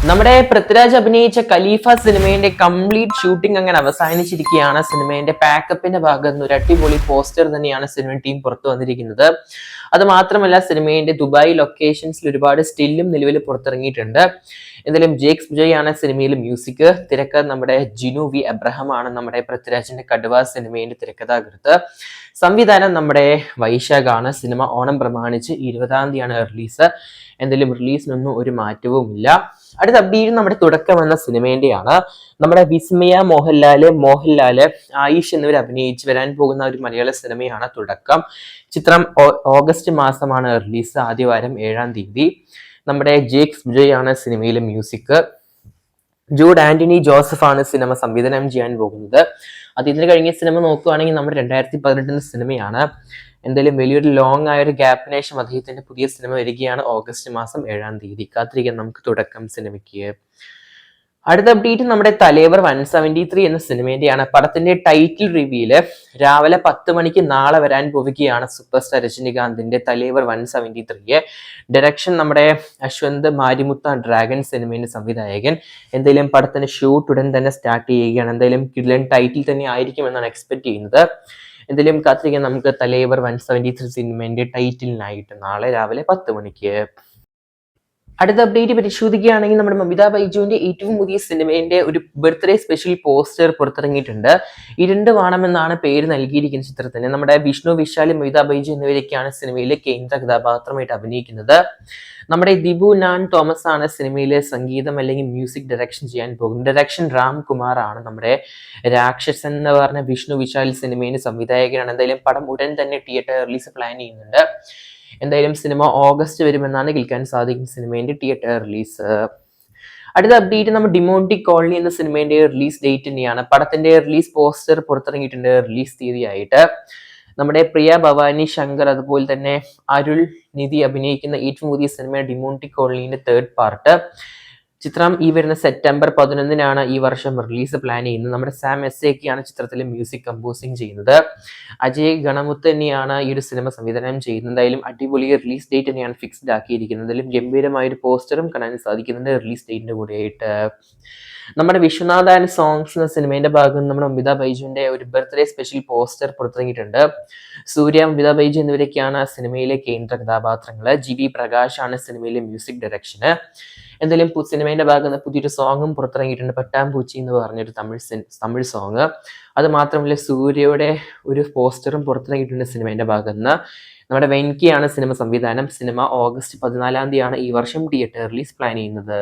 നമ്മുടെ പൃഥ്വിരാജ് അഭിനയിച്ച ഖലീഫ സിനിമയുടെ കംപ്ലീറ്റ് ഷൂട്ടിംഗ് അങ്ങനെ അവസാനിച്ചിരിക്കുകയാണ്. സിനിമയുടെ പാക്കപ്പിന്റെ ഭാഗത്ത് ഒരു അടിപൊളി പോസ്റ്റർ തന്നെയാണ് സിനിമ ടീം പുറത്തു വന്നിരിക്കുന്നത്. അത് മാത്രമല്ല സിനിമയുടെ ദുബായ് ലൊക്കേഷൻസിൽ ഒരുപാട് സ്റ്റില്ലും നിലവിൽ പുറത്തിറങ്ങിയിട്ടുണ്ട്. എന്തായാലും ജേക്സ് വിജയ് ആണ് സിനിമയിൽ മ്യൂസിക്. തിരക്കഥ നമ്മുടെ ജിനു വി എബ്രഹാം ആണ് നമ്മുടെ പൃഥ്വിരാജിന്റെ കടുവ സിനിമയുടെ തിരക്കഥാകൃത്ത്. സംവിധാനം നമ്മുടെ വൈശാഖാണ്. സിനിമ ഓണം പ്രമാണിച്ച് 20-ാം തീയതിയാണ് റിലീസ്. എന്തായാലും റിലീസിനൊന്നും ഒരു മാറ്റവും ഇല്ല. അടുത്ത അപ്ഡേറ്റ് നമ്മുടെ തുടക്കം എന്ന സിനിമേന്റെയാണ്. നമ്മുടെ വിസ്മയ മോഹൻലാല് ആയിഷ് എന്നിവർ അഭിനയിച്ച് വരാൻ പോകുന്ന ഒരു മലയാള സിനിമയാണ് തുടക്കം. ചിത്രം ഓഗസ്റ്റ് മാസമാണ് റിലീസ്, ആദ്യവാരം 7-ാം തീയതി. നമ്മുടെ ജേക്സ് വിജയ് ആണ് സിനിമയിലെ മ്യൂസിക്. ജൂഡ് ആന്റണി ജോസഫ് ആണ് സിനിമ സംവിധാനം ചെയ്യാൻ പോകുന്നത്. ഇതിന് കഴിഞ്ഞ സിനിമ നോക്കുകയാണെങ്കിൽ നമ്മുടെ 2018 സിനിമയാണ്. എന്തായാലും വലിയൊരു ലോങ് ആയ ഒരു ഗ്യാപ്പിന് ശേഷം അദ്ദേഹത്തിന്റെ പുതിയ സിനിമ വരികയാണ് ഓഗസ്റ്റ് മാസം 7-ാം തീയതി. കാത്തിരിക്കാൻ നമുക്ക് തുടക്കം സിനിമയ്ക്ക്. അടുത്ത അപ്ഡേറ്റ് നമ്മുടെ തലേവർ 173 എന്ന സിനിമേന്റെയാണ്. പടത്തിന്റെ ടൈറ്റിൽ റിവ്യൂല് രാവിലെ 10 മണിക്ക് നാളെ വരാൻ പോവുകയാണ് സൂപ്പർ സ്റ്റാർ രജനികാന്തിന്റെ തലേവർ 173. ഡയറക്ഷൻ നമ്മുടെ അശ്വന്ത് മാരിമുത്ത ഡ്രാഗൺ സിനിമയുടെ സംവിധായകൻ. എന്തായാലും പടത്തിന്റെ ഷൂട്ട് ഉടൻ തന്നെ സ്റ്റാർട്ട് ചെയ്യുകയാണ്. എന്തായാലും കിഡ്ലൻ ടൈറ്റിൽ തന്നെ ആയിരിക്കും എന്നാണ് എക്സ്പെക്ട് ചെയ്യുന്നത്. എന്തായാലും കാത്തിരിക്കാൻ നമുക്ക് തലേവർ 173 സിനിമേന്റെ ടൈറ്റിലിനായിട്ട് നാളെ രാവിലെ 10 മണിക്ക്. അടുത്ത അപ്ഡേറ്റ് പരിശോധിക്കുകയാണെങ്കിൽ നമ്മുടെ മമിത ബൈജുവിന്റെ ഏറ്റവും പുതിയ സിനിമേന്റെ ഒരു ബർത്ത്ഡേ സ്പെഷ്യൽ പോസ്റ്റർ പുറത്തിറങ്ങിയിട്ടുണ്ട്. ഇരുണ്ട് വാണമെന്നാണ് പേര് നൽകിയിരിക്കുന്ന ചിത്രത്തിന്. നമ്മുടെ വിഷ്ണു വിശാൽ, മമിത ബൈജു എന്നിവരൊക്കെയാണ് സിനിമയിലെ കേന്ദ്ര കഥാപാത്രമായിട്ട് അഭിനയിക്കുന്നത്. നമ്മുടെ ദിബു നാൻ തോമസ് ആണ് സിനിമയിലെ സംഗീതം അല്ലെങ്കിൽ മ്യൂസിക് ഡയറക്ഷൻ ചെയ്യാൻ പോകുന്നത്. ഡയറക്ഷൻ രാം കുമാർ ആണ്. നമ്മുടെ രാക്ഷസൻ എന്ന് പറഞ്ഞ വിഷ്ണു വിശാൽ സിനിമയുടെ സംവിധായകനാണ്. എന്തായാലും പടം ഉടൻ തന്നെ തിയേറ്റർ റിലീസ് പ്ലാൻ ചെയ്യുന്നുണ്ട്. എന്തായാലും സിനിമ ഓഗസ്റ്റ് വരുമെന്നാണ് കേൾക്കാൻ സാധിക്കും സിനിമേന്റെ തിയേറ്റർ റിലീസ്. അടുത്ത അപ്ഡേറ്റ് നമ്മൾ ഡിമോണ്ടി കോളനി എന്ന സിനിമേന്റെ റിലീസ് ഡേറ്റ് തന്നെയാണ്. പടത്തിന്റെ റിലീസ് പോസ്റ്റർ പുറത്തിറങ്ങിയിട്ടുണ്ട് റിലീസ് തീയതിയായിട്ട്. നമ്മുടെ പ്രിയ ഭവാനി ശങ്കർ അതുപോലെ തന്നെ അരുൾ നിധി അഭിനയിക്കുന്ന ഏറ്റവും പുതിയ സിനിമ ഡിമോണ്ടി കോളനിന്റെ 3rd പാർട്ട്. ചിത്രം ഈ വരുന്ന സെപ്റ്റംബർ 11-നാണ് ഈ വർഷം റിലീസ് പ്ലാൻ ചെയ്യുന്നത്. നമ്മുടെ സാം എസ്സേക്കിയാണ് ചിത്രത്തിൽ മ്യൂസിക് കമ്പോസിങ് ചെയ്യുന്നത്. അജയ് ഗണമുത്ത് തന്നെയാണ് ഈ ഒരു സിനിമ സംവിധാനം ചെയ്യുന്നത്. എന്തായാലും അടിപൊളി റിലീസ് ഡേറ്റ് തന്നെയാണ് ഫിക്സ്ഡ് ആക്കിയിരിക്കുന്നത്. എന്തായാലും ഗംഭീരമായ ഒരു പോസ്റ്ററും കാണാൻ സാധിക്കുന്നുണ്ട് റിലീസ് ഡേറ്റിന്റെ കൂടെയായിട്ട്. നമ്മുടെ വിശ്വനാഥ് ആൻഡ് സോങ്സ് എന്ന സിനിമയുടെ ഭാഗം നമ്മുടെ മമിത ബൈജുവിന്റെ ഒരു ബർത്ത്ഡേ സ്പെഷ്യൽ പോസ്റ്റർ പുറത്തിറങ്ങിയിട്ടുണ്ട്. സൂര്യ, മമിത ബൈജു എന്നിവരൊക്കെയാണ് സിനിമയിലെ കേന്ദ്ര കഥാപാത്രങ്ങൾ. GB പ്രകാശ് ആണ് സിനിമയിലെ മ്യൂസിക് ഡയറക്ഷന്. എന്തായാലും സിനിമയുടെ ഭാഗത്ത് പുതിയൊരു സോങ്ങും പുറത്തിറങ്ങിയിട്ടുണ്ട്, പട്ടാമ്പൂച്ചി എന്ന് പറഞ്ഞൊരു തമിഴ് സോങ്. അത് മാത്രമല്ല സൂര്യയുടെ ഒരു പോസ്റ്ററും പുറത്തിറങ്ങിയിട്ടുണ്ട് സിനിമയുടെ ഭാഗത്ത് നിന്ന്. നമ്മുടെ വെൻകിയാണ് സിനിമ സംവിധാനം. സിനിമ ഓഗസ്റ്റ് 14-ാം തീയതിയാണ് ഈ വർഷം തിയേറ്റർ റിലീസ് പ്ലാൻ ചെയ്യുന്നത്.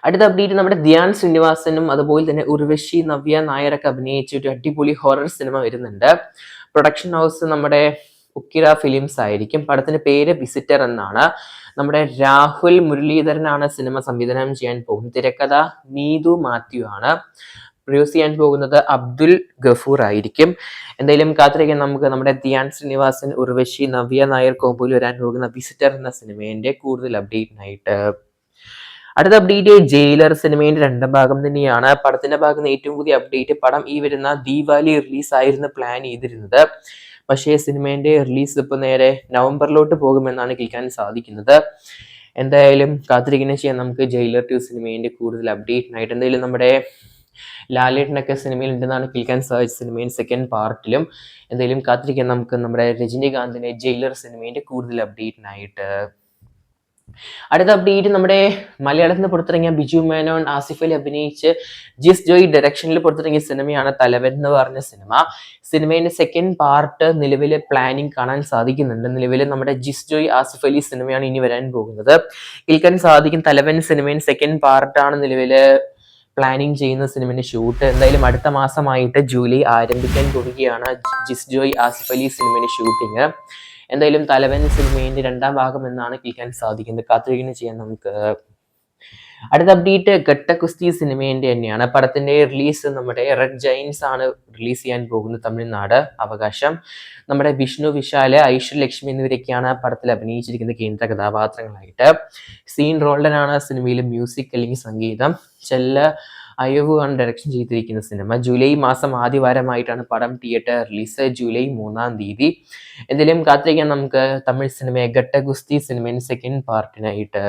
അടുത്ത അപ്ഡേറ്റ് നമ്മുടെ ധ്യാൻ ശ്രീനിവാസനും അതുപോലെ തന്നെ ഉർവശി നവ്യ നായരൊക്കെ അഭിനയിച്ച ഒരു അടിപൊളി ഹൊറർ സിനിമ വരുന്നുണ്ട്. പ്രൊഡക്ഷൻ ഹൗസ് നമ്മുടെ ഉക്കിര ഫിലിംസ് ആയിരിക്കും. പടത്തിന്റെ പേര് വിസിറ്റർ എന്നാണ്. നമ്മുടെ രാഹുൽ മുരളീധരനാണ് സിനിമ സംവിധാനം ചെയ്യാൻ പോകുന്നത്. തിരക്കഥ നീതു മാത്യു ആണ്. പ്രൊഡ്യൂസ് ചെയ്യാൻ പോകുന്നത് അബ്ദുൽ ഗഫൂർ ആയിരിക്കും. എന്തായാലും കാത്തിരിക്കാൻ നമുക്ക് നമ്മുടെ ധ്യാൻ ശ്രീനിവാസൻ, ഉർവശി നവ്യ നായർ കോമ്പോയിൽ വരാൻ പോകുന്ന വിസിറ്റർ എന്ന സിനിമേന്റെ കൂടുതൽ അപ്ഡേറ്റിനായിട്ട്. അടുത്ത അപ്ഡേറ്റ് ജയിലർ സിനിമയുടെ 2ാം ഭാഗം തന്നെയാണ്. പടത്തിന്റെ ഭാഗത്ത് ഏറ്റവും പുതിയ അപ്ഡേറ്റ്, പടം ഈ വരുന്ന ദീപാവലി റിലീസ് ആയിരുന്നു പ്ലാൻ ചെയ്തിരുന്നത്. പക്ഷേ സിനിമേന്റെ റിലീസ് ഇപ്പൊ നേരെ നവംബറിലോട്ട് പോകുമെന്നാണ് കേൾക്കാൻ സാധിക്കുന്നത്. എന്തായാലും കാത്തിരിക്കുന്ന ചെയ്യാൻ നമുക്ക് ജയിലർ 2 സിനിമേന്റെ കൂടുതൽ അപ്ഡേറ്റിനായിട്ട്. എന്തായാലും നമ്മുടെ ലാലേട്ടനൊക്കെ സിനിമയിൽ ഉണ്ടെന്നാണ് കേൾക്കാൻ സാധിച്ചത് സിനിമയുടെ 2nd പാർട്ടിലും. എന്തായാലും കാത്തിരിക്കാൻ നമുക്ക് നമ്മുടെ രജനീകാന്തിന്റെ ജയിലർ സിനിമേന്റെ കൂടുതൽ അപ്ഡേറ്റിനായിട്ട്. അടുത്ത അപ്ഡേറ്റ് നമ്മുടെ മലയാളത്തിൽ നിന്ന് പുറത്തിറങ്ങിയ ബിജു മേനോൻ, ആസിഫ് അലി അഭിനയിച്ച് ജിസ് ജോയ് ഡയറക്ഷനിൽ പുറത്തിറങ്ങിയ സിനിമയാണ് തലവൻ എന്ന് പറഞ്ഞ സിനിമ. സിനിമയുടെ 2nd പാർട്ട് നിലവിലെ പ്ലാനിങ് കാണാൻ സാധിക്കുന്നുണ്ട്. നിലവിൽ നമ്മുടെ ജിസ് ജോയ് ആസിഫ് അലി സിനിമയാണ് ഇനി വരാൻ പോകുന്നത്. കേൾക്കാൻ സാധിക്കും തലവൻ സിനിമയുടെ 2nd പാർട്ടാണ് നിലവില് പ്ലാനിങ് ചെയ്യുന്ന സിനിമയുടെ ഷൂട്ട്. എന്തായാലും അടുത്ത മാസമായിട്ട് ജൂലൈ ആരംഭിക്കാൻ പോവുകയാണ് ജിസ് ജോയ് ആസിഫ് അലി സിനിമയുടെ ഷൂട്ടിങ്. എന്തായാലും തലവൻ സിനിമയുടെ 2ാം ഭാഗം എന്നാണ് കേൾക്കാൻ സാധിക്കുന്നത്. കാത്തിരിക്കുന്നത് ചെയ്യാൻ നമുക്ക്. അടുത്ത അപ്ഡേറ്റ് ഘട്ടകുസ്തി സിനിമേന്റെ തന്നെയാണ്. പടത്തിന്റെ റിലീസ് നമ്മുടെ റെഡ് ജൈൻസ് ആണ് റിലീസ് ചെയ്യാൻ പോകുന്നത്, തമിഴ്നാട് അവകാശം. നമ്മുടെ വിഷ്ണു വിശാല്, ഐശ്വര്യലക്ഷ്മി എന്നിവരൊക്കെയാണ് പടത്തിൽ അഭിനയിച്ചിരിക്കുന്ന കേന്ദ്ര കഥാപാത്രങ്ങളായിട്ട്. സീൻ റോൾഡൻ ആണ് സിനിമയിലെ മ്യൂസിക് അല്ലെങ്കിൽ സംഗീതം. ചെല്ല അയവു ആണ് ഡയറക്ഷൻ ചെയ്തിരിക്കുന്ന സിനിമ. ജൂലൈ മാസം ആദ്യവാരമായിട്ടാണ് പടം തിയേറ്റർ റിലീസ്, ജൂലൈ 3-ാം തീയതി. എന്തെങ്കിലും കാത്തിരിക്കാൻ നമുക്ക് തമിഴ് സിനിമ ഘട്ടകുസ്തി സിനിമയുടെ 2nd പാർട്ടിനായിട്ട്.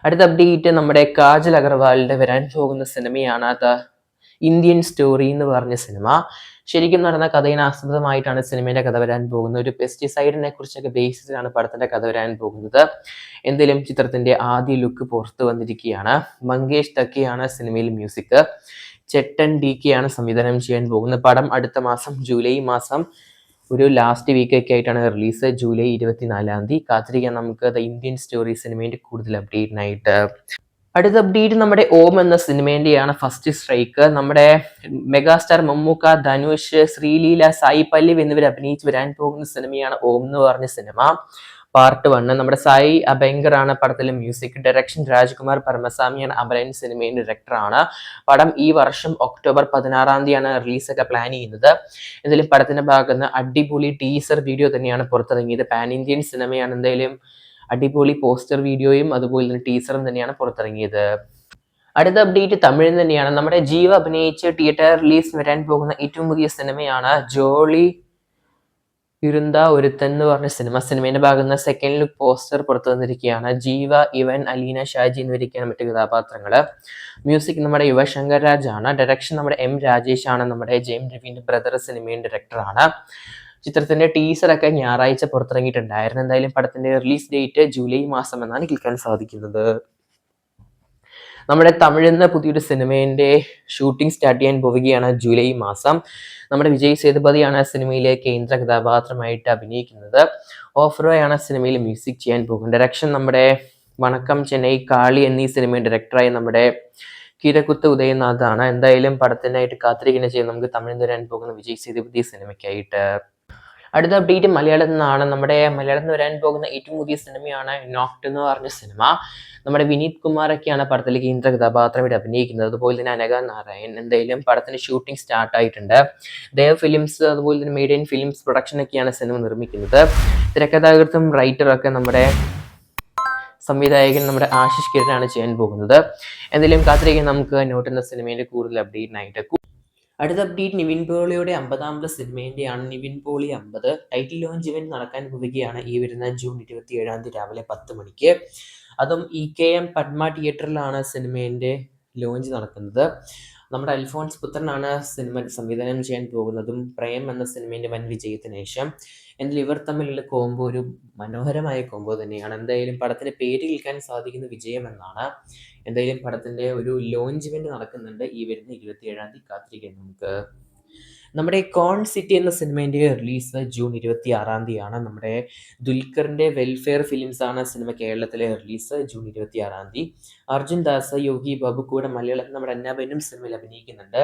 അടുത്ത അപ്ഡേറ്റ് നമ്മുടെ കാജൽ അഗർവാളിന്റെ വരാൻ പോകുന്ന സിനിമയാണ് ഇന്ത്യൻ സ്റ്റോറി എന്ന് പറഞ്ഞ സിനിമ. ശരിക്കും നടന്ന കഥയിനെ ആസ്പദമായിട്ടാണ് സിനിമയുടെ കഥ വരാൻ പോകുന്നത്. ഒരു പെസ്റ്റിസൈഡിനെ കുറിച്ചൊക്കെ ബേസിസിലാണ് പടത്തിന്റെ കഥ വരാൻ പോകുന്നത്. എന്തായാലും ചിത്രത്തിന്റെ ആദ്യ ലുക്ക് പുറത്തു വന്നിരിക്കുകയാണ്. മങ്കേഷ് തക്കിയാണ് സിനിമയിൽ മ്യൂസിക്. ചെട്ടൻ ഡി കെ ആണ് സംവിധാനം ചെയ്യാൻ പോകുന്നത്. പടം അടുത്ത മാസം ജൂലൈ മാസം ഒരു ലാസ്റ്റ് വീക്കൊക്കെ ആയിട്ടാണ് റിലീസ്. ജൂലൈ 24 കാത്തിരിക്കാൻ നമുക്ക് ദ ഇന്ത്യൻ സ്റ്റോറി സിനിമയുടെ കൂടുതൽ അപ്ഡേറ്റിനായിട്ട്. അടുത്ത അപ്ഡേറ്റ് നമ്മുടെ ഓം എന്ന സിനിമേന്റെയാണ്. ഫസ്റ്റ് സ്ട്രൈക്ക് നമ്മുടെ മെഗാസ്റ്റാർ മമ്മൂക്ക, ധനുഷ്, ശ്രീലീല, സായി പല്ലവ് എന്നിവർ അഭിനയിച്ച് വരാൻ പോകുന്ന സിനിമയാണ് ഓം എന്ന് പറഞ്ഞ സിനിമ. പാർട്ട് 1 നമ്മുടെ സായി അഭയങ്കർ ആണ് പടത്തിലെ മ്യൂസിക്. ഡയറക്ഷൻ രാജ്കുമാർ പരമസ്വാമിയാണ്. അമരൻ സിനിമയുടെ ഡയറക്ടറാണ്. പടം ഈ വർഷം ഒക്ടോബർ 16 റിലീസൊക്കെ പ്ലാൻ ചെയ്യുന്നത്. എന്തായാലും പടത്തിന്റെ ഭാഗത്ത് നിന്ന് അടിപൊളി ടീസർ വീഡിയോ തന്നെയാണ് പുറത്തിറങ്ങിയത്. പാൻ ഇന്ത്യൻ സിനിമയാണ്. എന്തായാലും അടിപൊളി പോസ്റ്റർ വീഡിയോയും അതുപോലെ തന്നെ ടീസറും തന്നെയാണ് പുറത്തിറങ്ങിയത്. അടുത്ത അപ്ഡേറ്റ് തമിഴിൽ തന്നെയാണ്. നമ്മുടെ ജീവ അഭിനയിച്ച് തിയേറ്റർ റിലീസ് വരാൻ പോകുന്ന ഏറ്റവും പുതിയ സിനിമയാണ് ജോളി ഇരുന്ത ഒരുത്തൻ എന്ന് പറഞ്ഞ സിനിമയുടെ ഭാഗത്ത് സെക്കൻഡ് ലുക്ക് പോസ്റ്റർ പുറത്തു വന്നിരിക്കുകയാണ്. ജീവ, ഇവൻ, അലീന, ഷാജി എന്നിവരൊക്കെയാണ് മറ്റു കഥാപാത്രങ്ങള്. മ്യൂസിക് നമ്മുടെ യുവശങ്കർ രാജ് ആണ്. ഡയറക്ഷൻ നമ്മുടെ എം രാജേഷ് ആണ്. നമ്മുടെ ജെയിം രവിന്റെ ബ്രദർ സിനിമയുടെ ഡയറക്ടറാണ്. ചിത്രത്തിന്റെ ടീസറൊക്കെ ഞായറാഴ്ച പുറത്തിറങ്ങിയിട്ടുണ്ടായിരുന്നു. എന്തായാലും പടത്തിന്റെ റിലീസ് ഡേറ്റ് ജൂലൈ മാസം എന്നാണ് കേൾക്കാൻ സാധിക്കുന്നത്. നമ്മുടെ തമിഴിൽ നിന്ന് പുതിയൊരു സിനിമേന്റെ ഷൂട്ടിംഗ് സ്റ്റാർട്ട് ചെയ്യാൻ പോവുകയാണ് ജൂലൈ മാസം. നമ്മുടെ വിജയ് സേതുപതിയാണ് സിനിമയിലെ കേന്ദ്ര കഥാപാത്രമായിട്ട് അഭിനയിക്കുന്നത്. ഓഫ്റോയാണ് സിനിമയിൽ മ്യൂസിക് ചെയ്യാൻ പോകുന്നത്. ഡയറക്ഷൻ നമ്മുടെ വണക്കം ചെന്നൈ, കാളി എന്നീ സിനിമയുടെ ഡയറക്ടറായ നമ്മുടെ കിരക്കുത്ത് ഉദയനാഥ് ആണ്. എന്തായാലും പടത്തിനായിട്ട് കാത്തിരിക്കുന്ന ചെയ്യും നമുക്ക് തമിഴിൽ നിന്ന് വരാൻ പോകുന്ന വിജയ് സേതുപതി സിനിമയ്ക്കായിട്ട്. അടുത്ത അപ്ഡേറ്റ് മലയാളത്തിൽ നിന്നാണ്. നമ്മുടെ മലയാളത്തിൽ നിന്ന് വരാൻ പോകുന്ന ഏറ്റവും പുതിയ സിനിമയാണ് നോക്ട് എന്ന് പറഞ്ഞ സിനിമ. നമ്മുടെ വിനീത് കുമാറൊക്കെയാണ് പടത്തിൽ കേന്ദ്ര കഥാപാത്രമായിട്ട് അഭിനയിക്കുന്നത്. അതുപോലെ തന്നെ അനഘ നാരായൺ. എന്തായാലും പടത്തിന് ഷൂട്ടിംഗ് സ്റ്റാർട്ട് ആയിട്ടുണ്ട്. ദേവ് ഫിലിംസ് അതുപോലെ തന്നെ മെയ്ഡ് ഇൻ ഫിലിംസ് പ്രൊഡക്ഷനൊക്കെയാണ് സിനിമ നിർമ്മിക്കുന്നത്. തിരക്കഥാകൃത്തും റൈറ്ററൊക്കെ നമ്മുടെ സംവിധായകൻ നമ്മുടെ ആശിഷ് കിരണാണ് ചെയ്യാൻ പോകുന്നത്. എന്തായാലും കാത്തിരിക്കാൻ നമുക്ക് നോട്ട് എന്ന സിനിമയുടെ കൂടുതൽ അപ്ഡേറ്റിനായിട്ട്. അടുത്ത അപ്ഡേറ്റ് നിവിൻ പോളിയുടെ 50ാമത്തെ സിനിമേന്റെയാണ്. Nivin Pauly 50 title launch event നടക്കാൻ പോവുകയാണ് ഈ വരുന്ന ജൂൺ 27 രാവിലെ 10 മണിക്ക്. അതും EKM പത്മ തിയേറ്ററിലാണ് സിനിമേന്റെ ലോഞ്ച് നടക്കുന്നത്. നമ്മുടെ അൽഫോൺസ് പുത്രനാണ് സിനിമ സംവിധാനം ചെയ്യാൻ പോകുന്നതും പ്രേം എന്ന സിനിമേന്റെ വൻ വിജയത്തിന് ശേഷം. എന്നാൽ ഇവർ തമ്മിലുള്ള കോംബോ ഒരു മനോഹരമായ കോംബോ തന്നെയാണ്. എന്തായാലും പടത്തിന്റെ പേര് കേൾക്കാൻ സാധിക്കുന്ന വിജയം എന്നാണ്. എന്തായാലും പടത്തിന്റെ ഒരു ലോഞ്ച് ഇവന്റ് നടക്കുന്നുണ്ട് ഈ വരുന്ന 27 കാത്തിരിക്കാൻ നമുക്ക്. നമ്മുടെ കോൺ സിറ്റി എന്ന സിനിമേന്റെ റിലീസ് ജൂൺ 26 നമ്മുടെ ദുൽഖറിന്റെ വെൽഫെയർ ഫിലിംസ് ആണ് സിനിമ കേരളത്തിലെ റിലീസ് ജൂൺ 26. അർജുൻ ദാസ്, യോഗി ബാബു കൂടെ മലയാളത്തിൽ നമ്മുടെ അന്നാബനും സിനിമയിൽ അഭിനയിക്കുന്നുണ്ട്.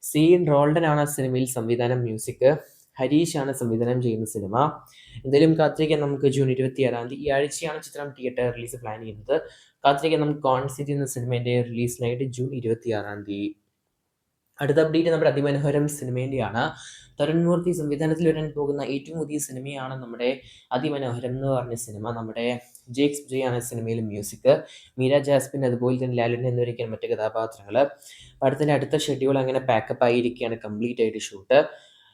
സീൻ റോൾഡൻ ആണ് സിനിമയിൽ സംവിധാനം. മ്യൂസിക് ഹരീഷ് ആണ് സംവിധാനം ചെയ്യുന്ന സിനിമ. എന്തായാലും കാത്തിരിക്കാൻ നമുക്ക് ജൂൺ 26 ഈ ആഴ്ചയാണ് ചിത്രം തിയേറ്റർ റിലീസ് പ്ലാൻ ചെയ്യുന്നത്. കാത്തിരിക്കാൻ നമുക്ക് കോൺ സിറ്റി എന്ന സിനിമേന്റെ റിലീസിനായിട്ട് ജൂൺ 26. അടുത്ത അപ്ഡേറ്റ് നമ്മുടെ അതിമനോഹരം സിനിമേന്റെയാണ്. തരുൺ മൂർത്തി സംവിധാനത്തിൽ വരാൻ പോകുന്ന ഏറ്റവും പുതിയ സിനിമയാണ് നമ്മുടെ അതിമനോഹരം എന്ന് പറഞ്ഞ സിനിമ. നമ്മുടെ ജേക്സ് വിജയ് ആണ് സിനിമയിൽ മ്യൂസിക്. മീര ജാസ്മിൻ അതുപോലെ തന്നെ ലാലുൻ എന്നിവരൊക്കെയാണ് മറ്റ് കഥാപാത്രങ്ങൾ. പടത്തിന്റെ അടുത്ത ഷെഡ്യൂൾ അങ്ങനെ പാക്കപ്പ് ആയിരിക്കുകയാണ്, കംപ്ലീറ്റ് ആയിട്ട് ഷൂട്ട്.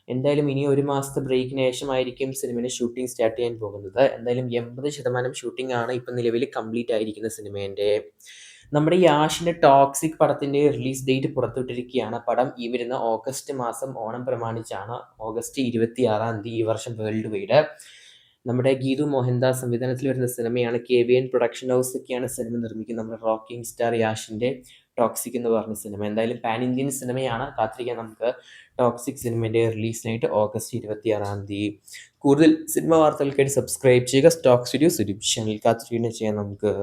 എന്തായാലും ഇനി ഒരു മാസത്തെ ബ്രേക്കിന് ശേഷമായിരിക്കും സിനിമയുടെ ഷൂട്ടിംഗ് സ്റ്റാർട്ട് ചെയ്യാൻ പോകുന്നത്. എന്തായാലും 80% ഷൂട്ടിംഗ് ആണ് ഇപ്പം നിലവിൽ കംപ്ലീറ്റ് ആയിരിക്കുന്ന സിനിമേന്റെ. നമ്മുടെ ഈ ആഷിന്റെ ടോക്സിക് പടത്തിന്റെ റിലീസ് ഡേറ്റ് പുറത്തുവിട്ടിരിക്കുകയാണ്. പടം ഈ വരുന്ന ഓഗസ്റ്റ് മാസം ഓണം പ്രമാണിച്ചാണ്. ഓഗസ്റ്റ് 26 ഈ വർഷം വേൾഡ് വൈഡ്. നമ്മുടെ ഗീതു മോഹൻദാസ് സംവിധാനത്തിൽ വരുന്ന സിനിമയാണ്. KVN പ്രൊഡക്ഷൻ ഹൗസ് ഒക്കെയാണ് സിനിമ നിർമ്മിക്കുന്നത്. നമ്മുടെ റോക്കിംഗ് സ്റ്റാർ യാഷിന്റെ ടോക്സിക് എന്ന് പറഞ്ഞ സിനിമ. എന്തായാലും പാൻ ഇന്ത്യൻ സിനിമയാണ്. കാത്തിരിക്കാൻ നമുക്ക് ടോക്സിക് സിനിമയുടെ റിലീസിനായിട്ട് ഓഗസ്റ്റ് 26. കൂടുതൽ സിനിമ വാർത്തകൾക്കായിട്ട് സബ്സ്ക്രൈബ് ചെയ്യുക. സ്റ്റോക്ക് സ്റ്റുഡിയോ സുരൂപ് ചാനൽ കാത്തിരിക്കുന്ന ചെയ്യാൻ നമുക്ക്.